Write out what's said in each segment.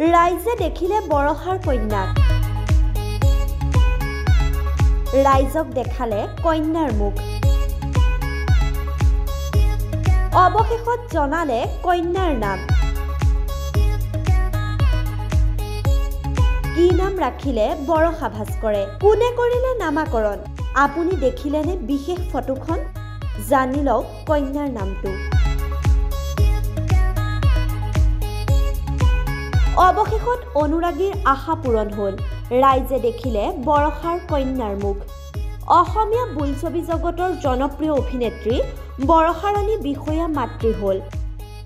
ৰাইজে দেখিলে বৰষাৰ কন্যাক ৰাইজক দেখালে কন্যাৰ মুখ অৱশেষত জনালে কন্যাৰ নাম কি নাম ৰাখিলে বৰষা ভাস্কৰে কোনে কৰিলে নামাকৰণ আপুনি দেখিলেনে বিশেষ ফটোখন জানি লওক কন্যাৰ নামটো অৱশেষত অনুৰাগীৰ আশা পূৰণ হ'ল ৰাইজে দেখিলে বৰষাৰ কন্যাৰ মুখ অসমীয়া বোলছবি জগতৰ জনপ্ৰিয় অভিনেত্ৰী বৰষাৰাণী বিষয়া মাতৃ হ'ল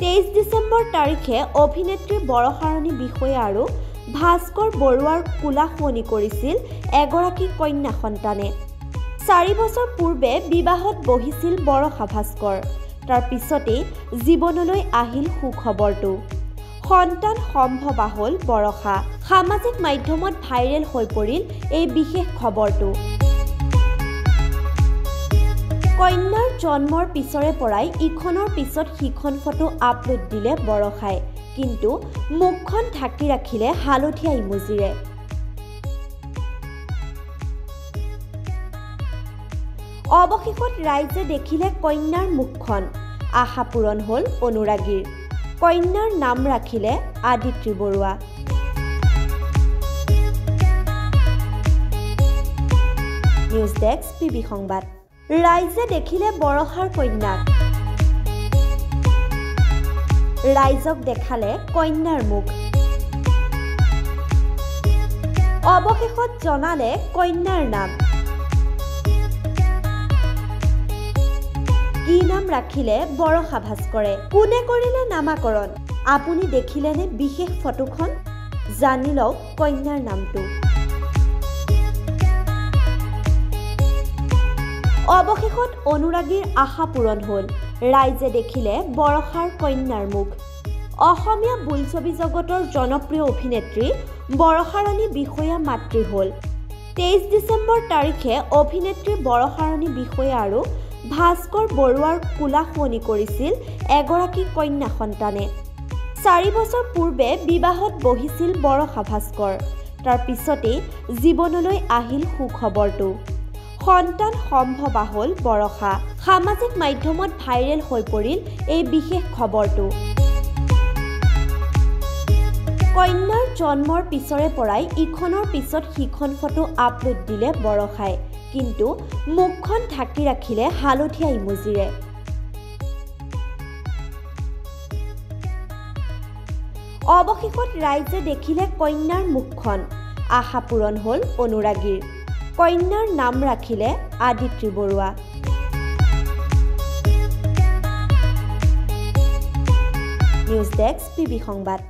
23 ডিচেম্বৰ তাৰিখে অভিনেত্ৰী বৰষাৰাণী বিষয়া আৰু ভাস্কৰ বৰুৱাৰ কোলা শুৱনি কৰিছিল এগৰাকী কন্যা সন্তানে 4 বছৰ পূৰ্বে বিবাহত বহিছিল বৰষা ভাস্কৰ তাৰ পিছতেই জীৱনলৈ আহিল সুখবৰটো সন্তান সম্ভৱা হ'ল বৰষা সামাজিক মাধ্যমত ভাইৰেল হৈ পৰিল এই বিশেষ খবৰটো কন্যাৰ জন্মৰ পিছৰে পৰাই ইখনৰ পিছত সিখন ফটো আপলোড দিলে বৰষাই কিন্তু মুখখন ঢাকি ৰাখিলে হালধীয়া ইমোজিৰে অৱশেষত ৰাইজে দেখিলে কন্যাৰ মুখখন আশা পূৰণ হ'ল অনুৰাগীৰ কন্যাৰ নাম ৰাখিলে আদিত্ৰী বৰুৱা নিউজ ডেস্ক পিবি সংবাদ ৰাইজে দেখিলে বৰষাৰ কন্যাক ৰাইজক দেখালে কন্যাৰ মুখ অৱশেষত জনালে কন্যাৰ নাম কি নাম ৰাখিলে বৰষা ভাস্কৰে কোনে কৰিলে নামাকৰণ আপুনি দেখিলেনে বিশেষ ফটোখন জানি লওক কন্যাৰ নামটো অৱশেষত অনুৰাগীৰ আশা পূৰণ হ'ল ৰাইজে দেখিলে বৰষাৰ কন্যাৰ মুখ অসমীয়া বোলছবি জগতৰ জনপ্ৰিয় অভিনেত্ৰী বৰষাৰাণী বিষয়া মাতৃ হ'ল 23 ডিচেম্বৰ তাৰিখে অভিনেত্ৰী বৰষাৰাণী বিষয়া আৰু ভাস্কৰ বৰুৱাৰ কোলা শুৱনি কৰিছিল এগৰাকী কন্যা সন্তানে 4 বছৰ পূৰ্বে বিবাহত বহিছিল বৰষা ভাস্কৰ তাৰ পিছতেই জীৱনলৈ আহিল সুখবৰটো সন্তান সম্ভৱা হ'ল বৰষা সামাজিক মাধ্যমত ভাইৰেল হৈ পৰিল এই বিশেষ খবৰটো কন্যাৰ জন্মৰ পিছৰে পৰাই ইখনৰ পিছত সিখন ফটো আপলোড দিলে বৰষাই কিন্তু মুখখন ঢাকি ৰাখিলে হালধীয়া ইমোজিৰে অৱশেষত ৰাইজে দেখিলে কন্যাৰ মুখখন আশা পূৰণ হ'ল অনুৰাগীৰ কন্যাৰ নাম ৰাখিলে আদিত্ৰী বৰুৱা নিউজ ডেস্ক পিবি সংবাদ